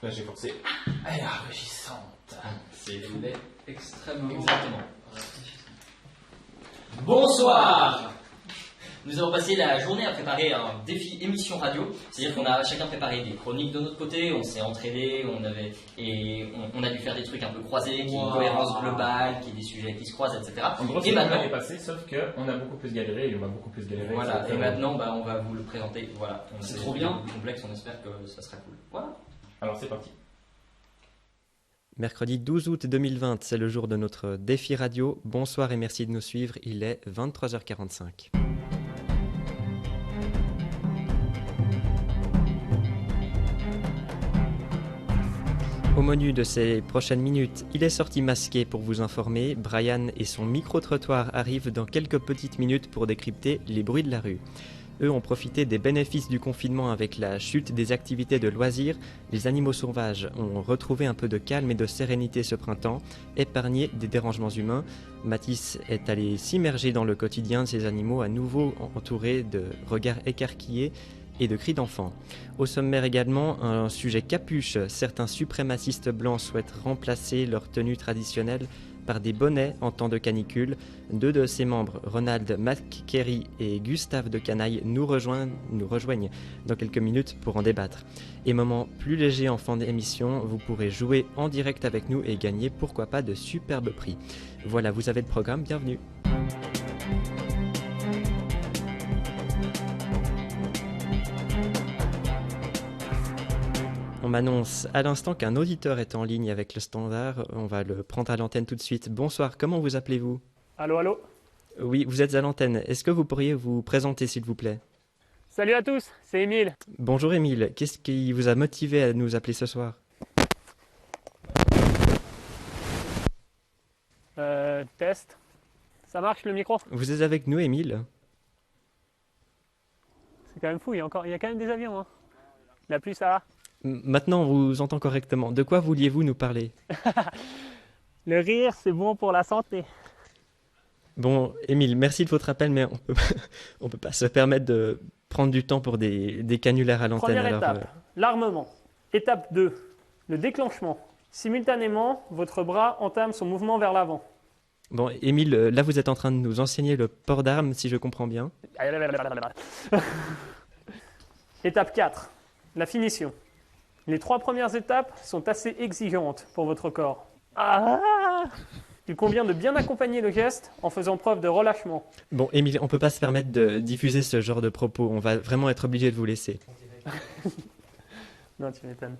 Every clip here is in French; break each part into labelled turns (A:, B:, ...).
A: Là, j'ai forcé.
B: Elle est enrichissante.
C: C'est du lait extrêmement...
B: Exactement.
C: Bonsoir. Nous avons passé la journée à préparer un défi émission radio, c'est-à-dire qu'on a chacun préparé des chroniques de notre côté, on s'est entraînés, on a dû faire des trucs un peu croisés, qui est une cohérence globale, qui est des sujets qui se croisent, etc.
A: En gros,
C: Et
A: c'est
C: maintenant,
A: est passé, sauf qu'on a beaucoup plus galéré et on a beaucoup plus galéré.
C: voilà. Et maintenant, on va vous le présenter. Voilà.
B: C'est trop bien.
C: Complexe, on espère que ça sera cool. Voilà.
A: Alors, c'est parti.
D: Mercredi 12 août 2020, c'est le jour de notre défi radio. Bonsoir et merci de nous suivre, il est 23h45. Au menu de ces prochaines minutes, il est sorti masqué pour vous informer. Brian et son micro-trottoir arrivent dans quelques petites minutes pour décrypter les bruits de la rue. Eux ont profité des bénéfices du confinement avec la chute des activités de loisirs. Les animaux sauvages ont retrouvé un peu de calme et de sérénité ce printemps, épargnés des dérangements humains. Mathis est allé s'immerger dans le quotidien de ces animaux, à nouveau entourés de regards écarquillés et de cris d'enfants. Au sommaire également, un sujet capuche. Certains suprémacistes blancs souhaitent remplacer leur tenue traditionnelle par des bonnets en temps de canicule. Deux de ses membres, Ronald McKerry et Gustave de Canaille, nous rejoignent dans quelques minutes pour en débattre. Et moment plus léger en fin d'émission, vous pourrez jouer en direct avec nous et gagner pourquoi pas de superbes prix. Voilà, vous avez le programme, bienvenue. On m'annonce à l'instant qu'un auditeur est en ligne avec le standard. On va le prendre à l'antenne tout de suite. Bonsoir, comment vous appelez-vous ?
E: Allô, allô ?
D: Oui, vous êtes à l'antenne. Est-ce que vous pourriez vous présenter, s'il vous plaît ?
E: Salut à tous, c'est Émile.
D: Bonjour Émile, qu'est-ce qui vous a motivé à nous appeler ce soir ?
E: Test. Ça marche le micro ?
D: Vous êtes avec nous, Émile ?
E: C'est quand même fou, il y a quand même des avions. Hein. La pluie, ça va ?
D: Maintenant, on vous entend correctement. De quoi vouliez-vous nous parler ?
E: Le rire, c'est bon pour la santé.
D: Bon, Émile, merci de votre appel, mais on peut pas se permettre de prendre du temps pour des canulaires à l'antenne.
E: Première étape, l'armement. Étape 2, le déclenchement. Simultanément, votre bras entame son mouvement vers l'avant.
D: Bon, Émile, là vous êtes en train de nous enseigner le port d'armes, si je comprends bien.
E: Étape 4, la finition. Les 3 premières étapes sont assez exigeantes pour votre corps. Il convient de bien accompagner le geste en faisant preuve de relâchement.
D: Bon, Émile, on peut pas se permettre de diffuser ce genre de propos. On va vraiment être obligé de vous laisser.
E: Non, tu m'étonnes.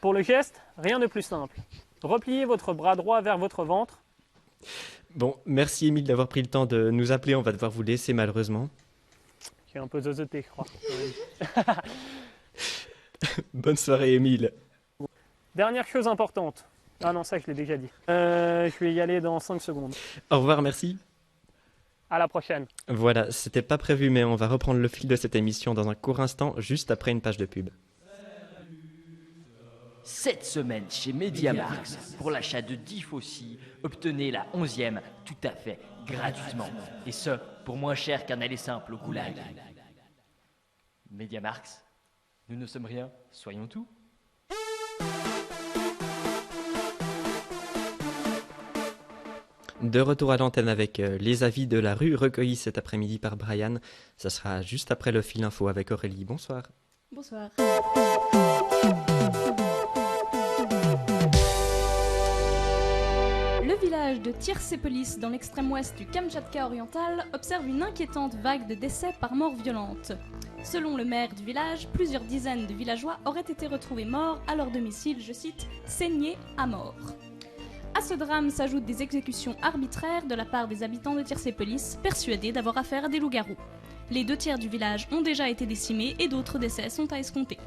E: Pour le geste, rien de plus simple. Repliez votre bras droit vers votre ventre.
D: Bon, merci Émile d'avoir pris le temps de nous appeler. On va devoir vous laisser malheureusement.
E: Je suis un peu zozoté, je crois.
D: Bonne soirée Émile.
E: Dernière chose importante. Ah non, ça je l'ai déjà dit. Je vais y aller dans 5 secondes.
D: Au revoir, merci.
E: À la prochaine.
D: Voilà, c'était pas prévu, mais on va reprendre le fil de cette émission dans un court instant, juste après une page de pub.
B: Cette semaine chez MediaMarkt, pour l'achat de 10 faucilles, obtenez la 11e tout à fait gratuitement. Et ce, pour moins cher qu'un aller simple au goulag. MediaMarkt, nous ne sommes rien, soyons tout.
D: De retour à l'antenne avec les avis de la rue recueillis cet après-midi par Brian. Ça sera juste après le fil info avec Aurélie. Bonsoir.
F: Bonsoir. Le village de Tiersépolis, dans l'extrême ouest du Kamtchatka oriental, observe une inquiétante vague de décès par mort violente. Selon le maire du village, plusieurs dizaines de villageois auraient été retrouvés morts à leur domicile, je cite, saignés à mort. À ce drame s'ajoutent des exécutions arbitraires de la part des habitants de Tiersépolis, persuadés d'avoir affaire à des loups-garous. Les 2/3 du village ont déjà été décimés et d'autres décès sont à escompter.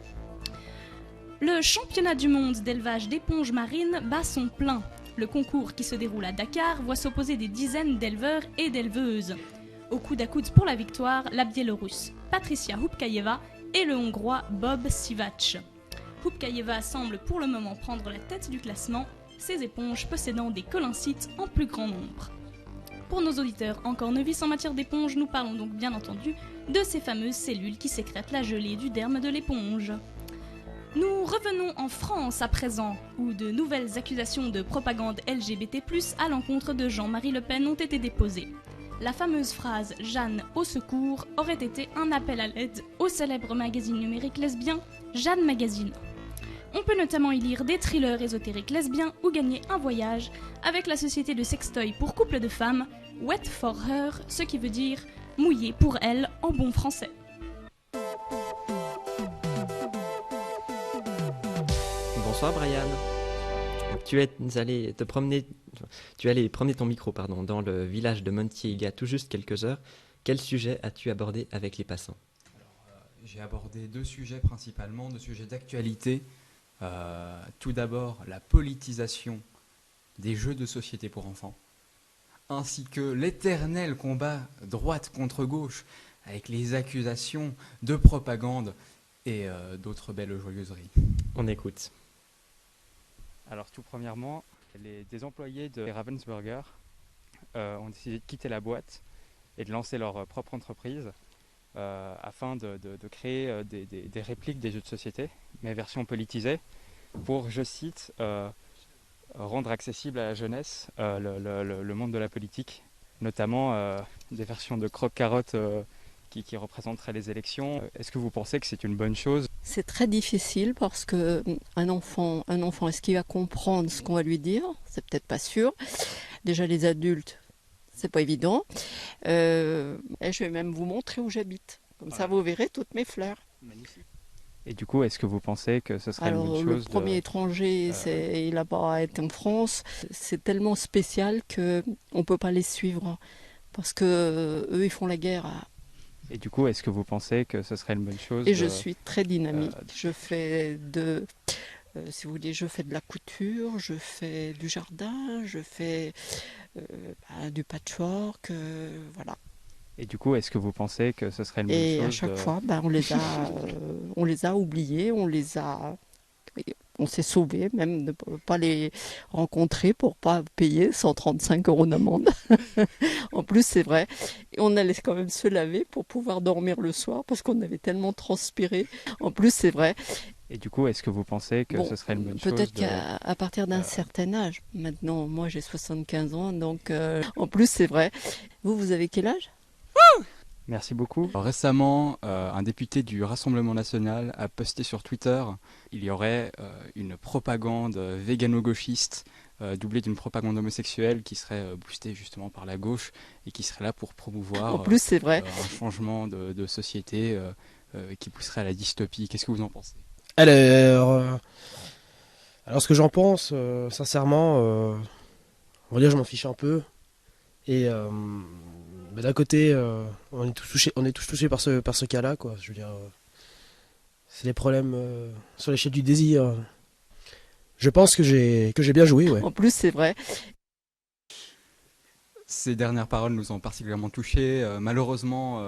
F: Le championnat du monde d'élevage d'éponges marines bat son plein. Le concours qui se déroule à Dakar voit s'opposer des dizaines d'éleveurs et d'éleveuses. Au coude à coude pour la victoire, la Biélorusse Patricia Hupkaeva et le Hongrois Bob Sivac. Hupkaeva semble pour le moment prendre la tête du classement, ces éponges possédant des coloncytes en plus grand nombre. Pour nos auditeurs encore novices en matière d'éponge, nous parlons donc bien entendu de ces fameuses cellules qui sécrètent la gelée du derme de l'éponge. Nous revenons en France à présent, où de nouvelles accusations de propagande LGBT+, à l'encontre de Jean-Marie Le Pen ont été déposées. La fameuse phrase « Jeanne au secours » aurait été un appel à l'aide au célèbre magazine numérique lesbien Jeanne Magazine. On peut notamment y lire des thrillers ésotériques lesbiens ou gagner un voyage avec la société de sextoy pour couples de femmes Wet for Her, ce qui veut dire mouillé pour elle en bon français.
D: Bonsoir Brian. Tu es allé promener ton micro dans le village de Montier il y a tout juste quelques heures. Quel sujet as-tu abordé avec les passants ?
G: J'ai abordé 2 sujets principalement, 2 sujets d'actualité. Tout d'abord, la politisation des jeux de société pour enfants, ainsi que l'éternel combat droite contre gauche avec les accusations de propagande et d'autres belles joyeuseries.
D: On écoute.
H: Alors tout premièrement, des employés de Ravensburger ont décidé de quitter la boîte et de lancer leur propre entreprise afin de créer des répliques des jeux de société, mais version politisée, pour, je cite, rendre accessible à la jeunesse le monde de la politique, notamment des versions de croque-carotte qui représenteraient les élections. Est-ce que vous pensez que c'est une bonne chose ?
I: C'est très difficile parce que un enfant, est-ce qu'il va comprendre ce qu'on va lui dire ? C'est peut-être pas sûr. Déjà les adultes, c'est pas évident. Et je vais même vous montrer où j'habite. Comme ça, vous verrez toutes mes fleurs.
H: Magnifique. Et du coup, est-ce que vous pensez que ce serait une bonne chose ?
I: Le premier étranger, il n'a pas été en France. C'est tellement spécial qu'on peut pas les suivre parce que eux, ils font la guerre à...
H: Et du coup, est-ce que vous pensez que ce serait une bonne chose ?
I: Et je suis très dynamique. Je fais si vous voulez, je fais de la couture, je fais du jardin, je fais du patchwork, voilà.
H: Et du coup, est-ce que vous pensez que ce serait une bonne chose ?
I: Et à chaque fois, on les a oubliés, on s'est sauvés, même de ne pas les rencontrer pour pas payer 135 € d'amende. En plus, c'est vrai. Et on allait quand même se laver pour pouvoir dormir le soir parce qu'on avait tellement transpiré. En plus, c'est vrai.
H: Et du coup, est-ce que vous pensez que ce serait une bonne chose ?
I: Peut-être qu'à partir d'un certain âge. Maintenant, moi, j'ai 75 ans, donc en plus, c'est vrai. Vous avez quel âge ?
H: Merci beaucoup.
G: Alors, récemment, un député du Rassemblement national a posté sur Twitter il y aurait une propagande végano-gauchiste doublée d'une propagande homosexuelle qui serait boostée justement par la gauche et qui serait là pour promouvoir
I: en plus, c'est vrai.
G: Un changement de société qui pousserait à la dystopie. Qu'est-ce que vous en pensez ?
J: Alors ce que j'en pense, sincèrement, on va dire que je m'en fiche un peu. Et d'un côté, on est tous touchés par ce cas-là, quoi. Je veux dire, c'est des problèmes sur l'échelle du désir. Je pense que j'ai bien joué, ouais.
I: En plus, c'est vrai.
G: Ces dernières paroles nous ont particulièrement touchés. Malheureusement,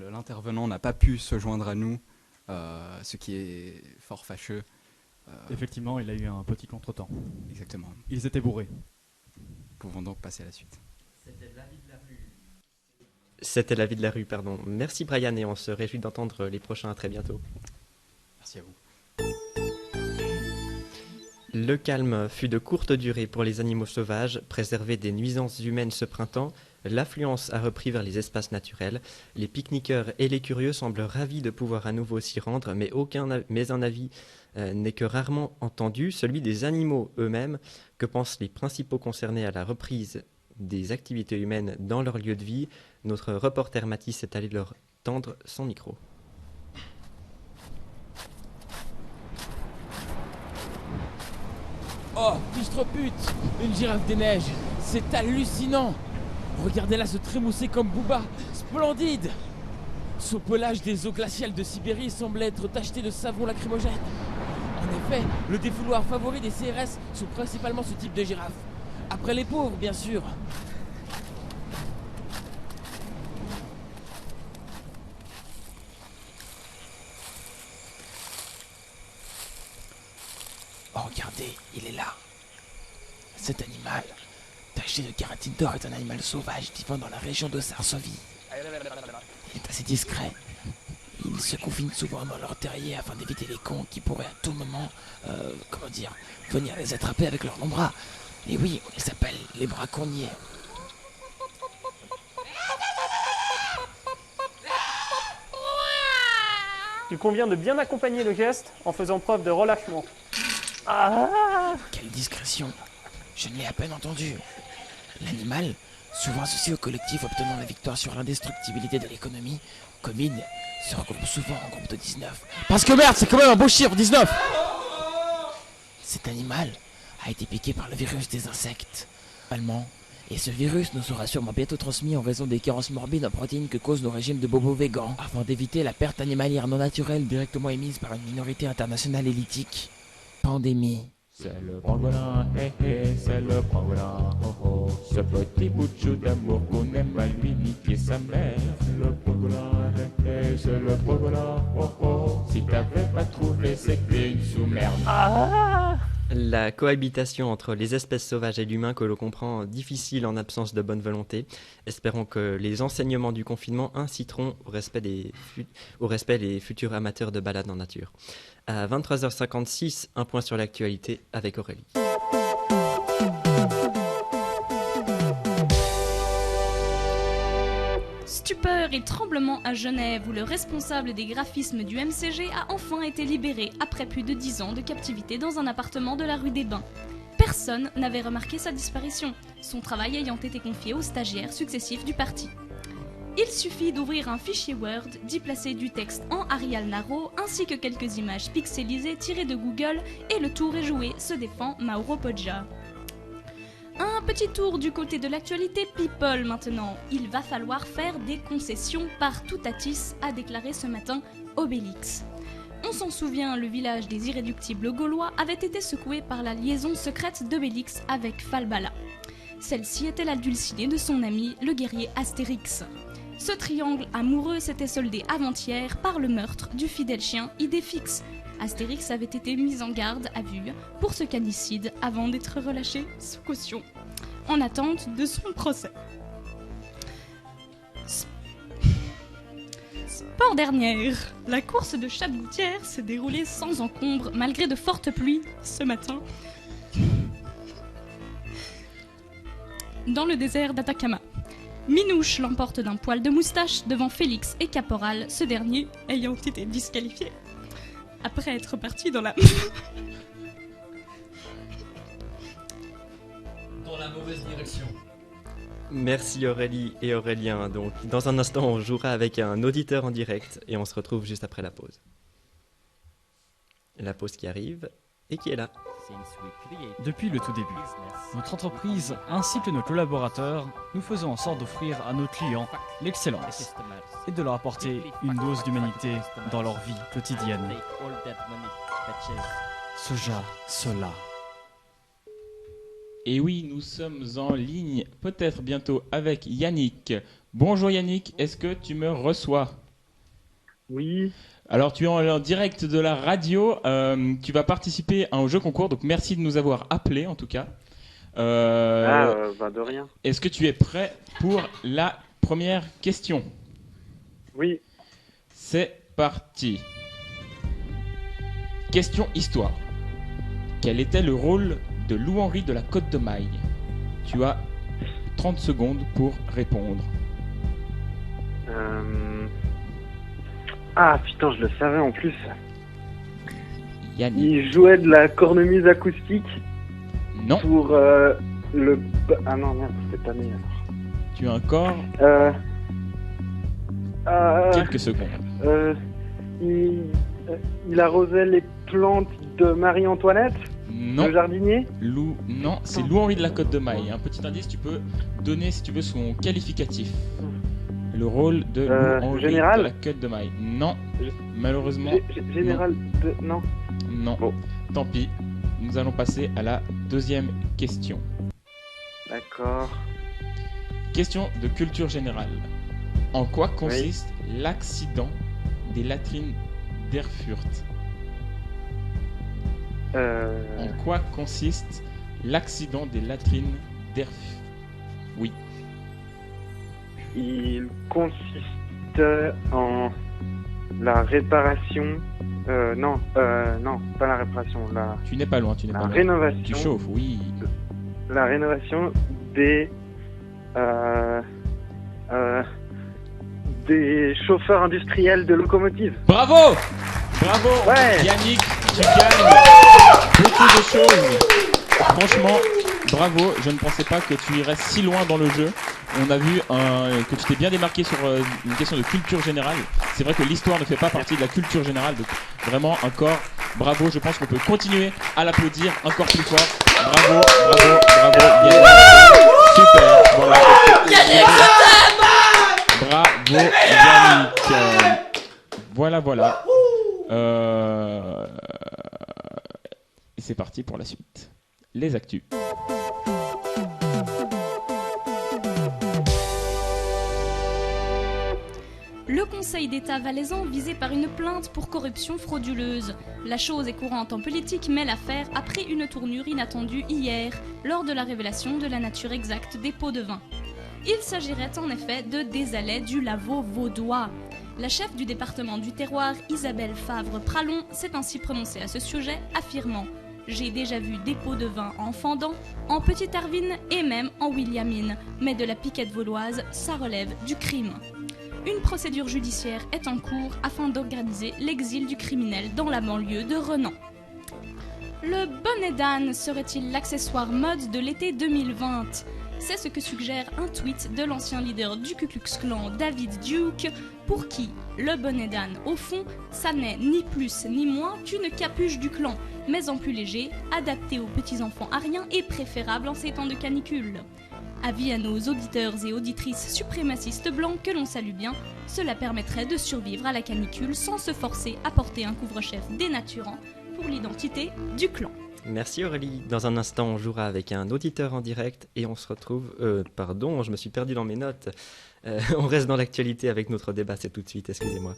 G: l'intervenant n'a pas pu se joindre à nous, ce qui est fort fâcheux.
K: Effectivement, il a eu un petit contretemps.
G: Exactement.
K: Ils étaient bourrés.
G: Nous pouvons donc passer à la suite.
D: C'était l'avis de la rue, pardon. Merci Brian et on se réjouit d'entendre les prochains. À très bientôt.
G: Merci à vous.
D: Le calme fut de courte durée pour les animaux sauvages. Préservés des nuisances humaines ce printemps, l'affluence a repris vers les espaces naturels. Les pique-niqueurs et les curieux semblent ravis de pouvoir à nouveau s'y rendre, mais un avis n'est que rarement entendu, celui des animaux eux-mêmes. Que pensent les principaux concernés à la reprise des activités humaines dans leur lieu de vie ? Notre reporter Mathis est allé leur tendre son micro.
L: Oh, fichtre pute, une girafe des neiges, c'est hallucinant. Regardez-la se trémousser comme Booba, splendide. Son pelage des eaux glaciales de Sibérie semble être tacheté de savon lacrymogène. En effet, le défouloir favori des CRS sont principalement ce type de girafe. Après les pauvres, bien sûr. Oh, regardez, il est là. Cet animal, taché Sachez, le Karatin-Dor est un animal sauvage vivant dans la région de Sarsovie. Il est assez discret. Ils se confinent souvent dans leur terrier afin d'éviter les cons qui pourraient à tout moment, venir les attraper avec leurs longs bras. Et oui, on les appelle les braconniers.
E: Il convient de bien accompagner le geste en faisant preuve de relâchement.
L: Quelle discrétion! Je ne l'ai à peine entendu. L'animal, souvent associé au collectif obtenant la victoire sur l'indestructibilité de l'économie, Covid, se regroupe souvent en groupe de 19. Parce que merde, c'est quand même un beau chiffre, 19! Cet animal a été piqué par le virus des insectes. Allemand. Et ce virus nous sera sûrement bientôt transmis en raison des carences morbides en protéines que causent nos régimes de bobos végans, afin d'éviter la perte animalière non naturelle directement émise par une minorité internationale élitique. Pandémie.
M: C'est le pangolin, hé hé, c'est le pangolin, oh oh. Ce petit bout de chou d'amour qu'on aime à lui niquer sa mère. Le pangolin, hé hé, c'est le pangolin, oh oh. Si t'avais pas trouvé, c'est que t'es une sous-merde.
D: La cohabitation entre les espèces sauvages et l'humain que l'on comprend difficile en absence de bonne volonté. Espérons que les enseignements du confinement inciteront au respect les futurs amateurs de balades en nature. À 23h56, un point sur l'actualité avec Aurélie.
F: Stupeur et tremblement à Genève, où le responsable des graphismes du MCG a enfin été libéré après plus de 10 ans de captivité dans un appartement de la rue des Bains. Personne n'avait remarqué sa disparition, son travail ayant été confié aux stagiaires successifs du parti. Il suffit d'ouvrir un fichier Word, d'y placer du texte en Arial Narrow, ainsi que quelques images pixelisées tirées de Google, et le tour est joué, se défend Mauro Poggia. Un petit tour du côté de l'actualité People maintenant. Il va falloir faire des concessions par toutatis, a déclaré ce matin Obélix. On s'en souvient, le village des irréductibles gaulois avait été secoué par la liaison secrète d'Obélix avec Falbala. Celle-ci était la dulcinée de son ami, le guerrier Astérix. Ce triangle amoureux s'était soldé avant-hier par le meurtre du fidèle chien Idéfix. Astérix avait été mis en garde à vue pour ce canicide avant d'être relâché sous caution, en attente de son procès. Sport dernière, la course de Château-Gouttière s'est déroulée sans encombre malgré de fortes pluies ce matin dans le désert d'Atacama. Minouche l'emporte d'un poil de moustache devant Félix et Caporal, ce dernier ayant été disqualifié après être parti dans la...
C: dans la mauvaise direction.
D: Merci Aurélie et Aurélien. Donc, dans un instant, on jouera avec un auditeur en direct et on se retrouve juste après la pause. La pause qui arrive et qui est là.
K: Depuis le tout début, notre entreprise ainsi que nos collaborateurs, nous faisons en sorte d'offrir à nos clients l'excellence et de leur apporter une dose d'humanité dans leur vie quotidienne. Soja, Sola.
M: Et oui, nous sommes en ligne, peut-être bientôt avec Yannick. Bonjour Yannick, est-ce que tu me reçois?
N: Oui.
M: Alors tu es en direct de la radio, tu vas participer à un jeu concours, donc merci de nous avoir appelés en tout cas.
N: De rien.
M: Est-ce que tu es prêt pour la première question?
N: Oui.
M: C'est parti. Question histoire. Quel était le rôle de Loup-Henri de la Côte de Maille? Tu as 30 secondes pour répondre.
N: Ah putain, je le savais en plus.
M: Yannick.
N: Il jouait de la cornemuse acoustique.
M: Non.
N: Pour le... Ah non, merde, c'était pas né alors.
M: Tu as encore quelques secondes.
N: Il arrosait les plantes de Marie-Antoinette.
M: Non.
N: Le jardinier.
M: Non, c'est Loup-Henri de la Côte de Maille. Un petit indice, tu peux donner si tu veux son qualificatif. Le rôle de Loup-Henri de la Côte de Maille. Non, malheureusement.
N: Général de... Non.
M: Non, bon. Tant pis. Nous allons passer à la deuxième question.
N: D'accord.
M: Question de culture générale. En quoi consiste l'accident des latrines d'Erfurt? En quoi consiste l'accident des latrines
H: Oui.
N: Il consiste en la réparation. Non, pas la réparation.
H: Tu n'es pas loin, tu n'es pas loin.
N: Rénovation.
H: Tu chauffes, oui.
N: La rénovation des chauffeurs industriels de locomotives.
H: Bravo! Bravo!
N: Ouais.
H: Yannick, tu gagnes beaucoup de choses. Franchement, bravo. Je ne pensais pas que tu irais si loin dans le jeu. On a vu que tu t'es bien démarqué sur une question de culture générale. C'est vrai que l'histoire ne fait pas partie de la culture générale. Donc vraiment encore bravo. Je pense qu'on peut continuer à l'applaudir encore plus fort. Bravo, bravo, bravo. Yannick. Super. Voilà.
C: Yannick, je t'aime!
H: Bravo Yannick. Voilà. Et c'est parti pour la suite. Les actus.
F: Le Conseil d'État valaisan visé par une plainte pour corruption frauduleuse. La chose est courante en politique, mais l'affaire a pris une tournure inattendue hier, lors de la révélation de la nature exacte des pots de vin. Il s'agirait en effet de Désalais du Lavaux vaudois. La chef du département du terroir, Isabelle Favre-Pralon, s'est ainsi prononcée à ce sujet, affirmant « J'ai déjà vu des pots de vin en Fendant, en Petite-Arvine et même en Williamine, mais de la piquette vaudoise, ça relève du crime. » Une procédure judiciaire est en cours afin d'organiser l'exil du criminel dans la banlieue de Renan. Le bonnet d'âne serait-il l'accessoire mode de l'été 2020 ? C'est ce que suggère un tweet de l'ancien leader du Ku Klux Klan, David Duke, pour qui le bonnet d'âne, au fond, ça n'est ni plus ni moins qu'une capuche du clan, mais en plus léger, adapté aux petits-enfants ariens et préférable en ces temps de canicule. Avis à nos auditeurs et auditrices suprémacistes blancs que l'on salue bien, cela permettrait de survivre à la canicule sans se forcer à porter un couvre-chef dénaturant pour l'identité du clan.
D: Merci Aurélie. Dans un instant, on jouera avec un auditeur en direct et on se retrouve... Pardon, je me suis perdu dans mes notes. On reste dans l'actualité avec notre débat, c'est tout de suite, excusez-moi.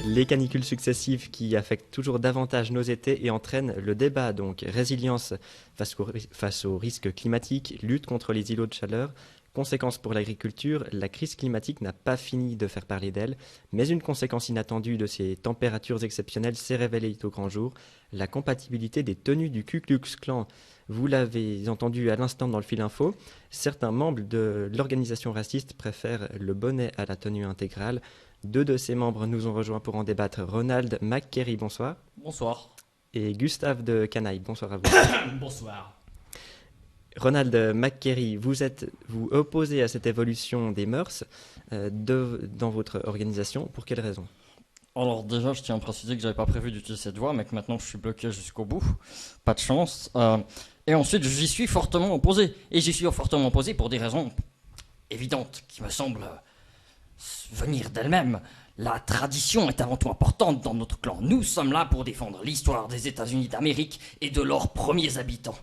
D: Les canicules successives qui affectent toujours davantage nos étés et entraînent le débat, donc résilience face aux risques climatiques, lutte contre les îlots de chaleur, conséquences pour l'agriculture, la crise climatique n'a pas fini de faire parler d'elle, mais une conséquence inattendue de ces températures exceptionnelles s'est révélée au grand jour, la compatibilité des tenues du Ku Klux Klan. Vous l'avez entendu à l'instant dans le fil info, certains membres de l'organisation raciste préfèrent le bonnet à la tenue intégrale. Deux de ses membres nous ont rejoints pour en débattre. Ronald McKerry, bonsoir.
O: Bonsoir.
D: Et Gustave de Canaille, bonsoir à vous.
O: Bonsoir.
D: Ronald McKerry, vous opposez à cette évolution des mœurs dans votre organisation. Pour quelles raisons ?
O: Alors déjà, je tiens à préciser que j'avais pas prévu d'utiliser cette voix, mais que maintenant je suis bloqué jusqu'au bout. Pas de chance. Et ensuite, j'y suis fortement opposé. Et j'y suis fortement opposé pour des raisons évidentes qui me semblent venir d'elle-même. La tradition est avant tout importante dans notre clan. Nous sommes là pour défendre l'histoire des États-Unis d'Amérique et de leurs premiers habitants.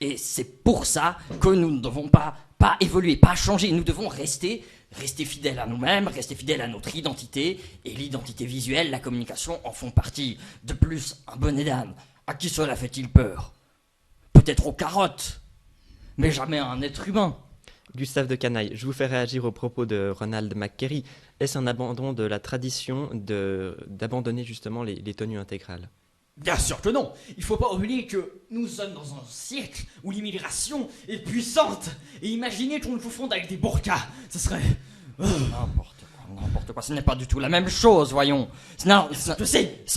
O: Et c'est pour ça que nous ne devons pas évoluer, pas changer. Nous devons rester fidèles à nous-mêmes, rester fidèles à notre identité. Et l'identité visuelle, la communication en font partie. De plus, un bonnet d'âne, à qui cela fait-il peur ? Peut-être aux carottes, mais jamais à un être humain.
D: Gustave de Canaille, je vous fais réagir aux propos de Ronald McKerry. Est-ce un abandon de la tradition d'abandonner justement les tenues intégrales ?
L: Bien sûr que non. Il ne faut pas oublier que nous sommes dans un siècle où l'immigration est puissante. Et imaginez qu'on nous confonde avec des burkas. Ce serait...
O: N'importe quoi, ce n'est pas du tout la même chose, voyons. Ça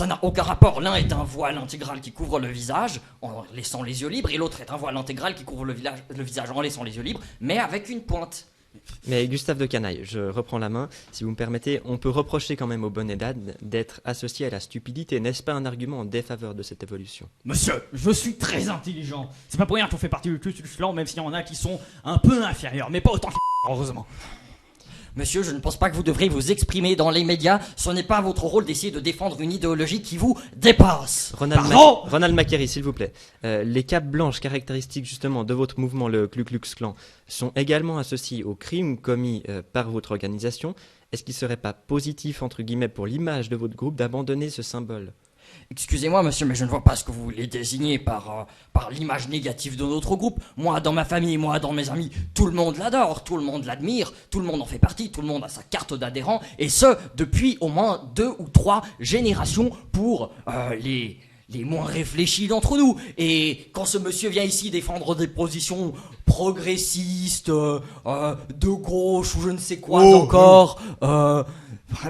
O: n'a aucun rapport. L'un est un voile intégral qui couvre le visage en laissant les yeux libres, et l'autre est un voile intégral qui couvre le visage en laissant les yeux libres, mais avec une pointe.
D: Mais Gustave de Canaille, je reprends la main. Si vous me permettez, on peut reprocher quand même au bonnet d'âne d'être associé à la stupidité. N'est-ce pas un argument en défaveur de cette évolution ?
L: Monsieur, je suis très intelligent. C'est pas pour rien qu'on fait partie du Ku Klux Klan, même s'il y en a qui sont un peu inférieurs, mais pas autant que heureusement.
O: Monsieur, je ne pense pas que vous devriez vous exprimer dans les médias. Ce n'est pas votre rôle d'essayer de défendre une idéologie qui vous dépasse.
D: Ronald McKerry, s'il vous plaît. Les capes blanches caractéristiques justement de votre mouvement, le Ku Klux Klan, sont également associées aux crimes commis par votre organisation. Est-ce qu'il ne serait pas positif, entre guillemets, pour l'image de votre groupe d'abandonner ce symbole ?
O: Excusez-moi, monsieur, mais je ne vois pas ce que vous voulez désigner par l'image négative de notre groupe. Moi, dans ma famille, moi, dans mes amis, tout le monde l'adore, tout le monde l'admire, tout le monde en fait partie, tout le monde a sa carte d'adhérent, et ce, depuis au moins 2 ou 3 générations pour les moins réfléchis d'entre nous. Et quand ce monsieur vient ici défendre des positions progressistes, de gauche ou je ne sais quoi encore...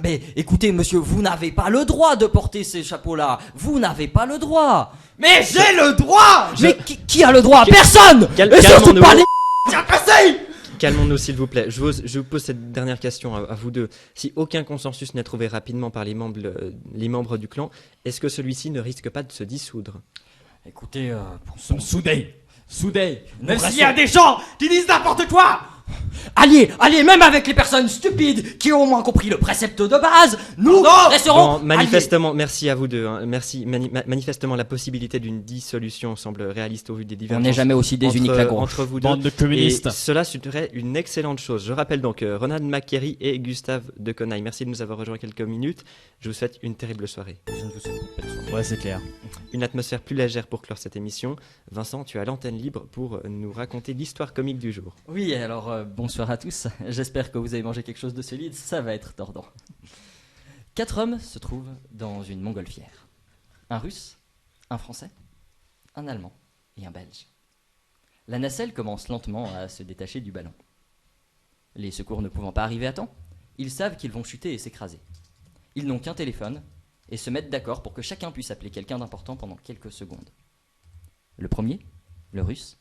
O: Mais écoutez, monsieur, vous n'avez pas le droit de porter ces chapeaux-là. Vous n'avez pas le droit.
P: Mais j'ai le droit.
O: Mais qui a le droit? Personne. Et surtout pas les... Tiens, passez.
D: Calmons-nous, s'il vous plaît. Je vous pose cette dernière question à vous deux. Si aucun consensus n'est trouvé rapidement par les membres du clan, est-ce que celui-ci ne risque pas de se dissoudre?
O: Écoutez,
P: nous sommes soudés. Même s'il y a des gens qui disent n'importe quoi.
O: Alliés, même avec les personnes stupides qui ont au moins compris le précepte de base, nous resterons
D: manifestement, merci à vous deux. Hein. Merci. Manifestement, la possibilité d'une dissolution semble réaliste au vu des divergences.
O: On n'est jamais aussi désunique la gauche.
D: Entre vous deux.
K: Bande de communistes.
D: Et cela serait une excellente chose. Je rappelle donc Ronald McKerry et Gustave de Conaille. Merci de nous avoir rejoints quelques minutes. Je vous souhaite une terrible soirée.
O: Je ne vous souhaite pas de soirée.
K: Ouais, c'est clair.
D: Une atmosphère plus légère pour clore cette émission. Vincent, tu as l'antenne libre pour nous raconter l'histoire comique du jour.
B: Oui, alors bonsoir à tous. J'espère que vous avez mangé quelque chose de solide, ça va être tordant. 4 hommes se trouvent dans une montgolfière. Un Russe, un Français, un Allemand et un Belge. La nacelle commence lentement à se détacher du ballon. Les secours ne pouvant pas arriver à temps, ils savent qu'ils vont chuter et s'écraser. Ils n'ont qu'un téléphone et se mettent d'accord pour que chacun puisse appeler quelqu'un d'important pendant quelques secondes. Le premier, le Russe,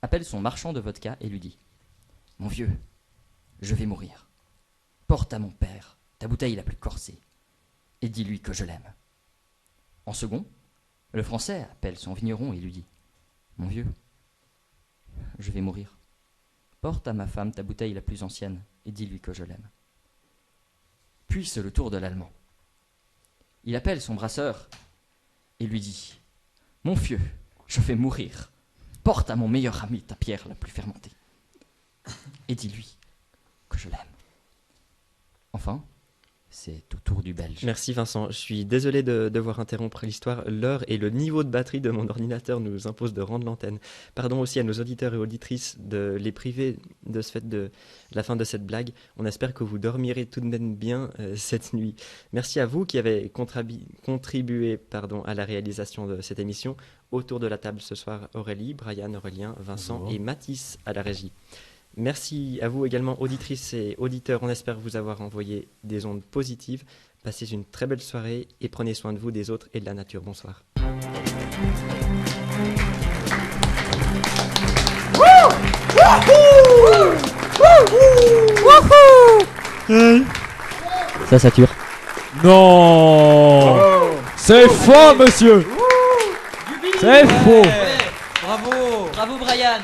B: appelle son marchand de vodka et lui dit « Mon vieux, je vais mourir. Porte à mon père ta bouteille la plus corsée et dis-lui que je l'aime. » En second, le Français appelle son vigneron et lui dit « Mon vieux, je vais mourir. Porte à ma femme ta bouteille la plus ancienne et dis-lui que je l'aime. » Puis c'est le tour de l'Allemand. Il appelle son brasseur et lui dit « Mon vieux, je vais mourir. Porte à mon meilleur ami ta pierre la plus fermentée et dis-lui que je l'aime. » Enfin, c'est au tour du Belge.
D: Merci Vincent. Je suis désolé de devoir interrompre l'histoire. L'heure et le niveau de batterie de mon ordinateur nous imposent de rendre l'antenne. Pardon aussi à nos auditeurs et auditrices de les priver de ce fait de la fin de cette blague. On espère que vous dormirez tout de même bien cette nuit. Merci à vous qui avez contribué à la réalisation de cette émission. Autour de la table ce soir, Aurélie, Brian, Aurélien, Vincent et Mathis à la régie. Merci à vous également, auditrices et auditeurs. On espère vous avoir envoyé des ondes positives. Passez une très belle soirée et prenez soin de vous, des autres et de la nature. Bonsoir.
B: Ça sature.
L: Non. C'est faux, monsieur. C'est faux.
C: Bravo Brian.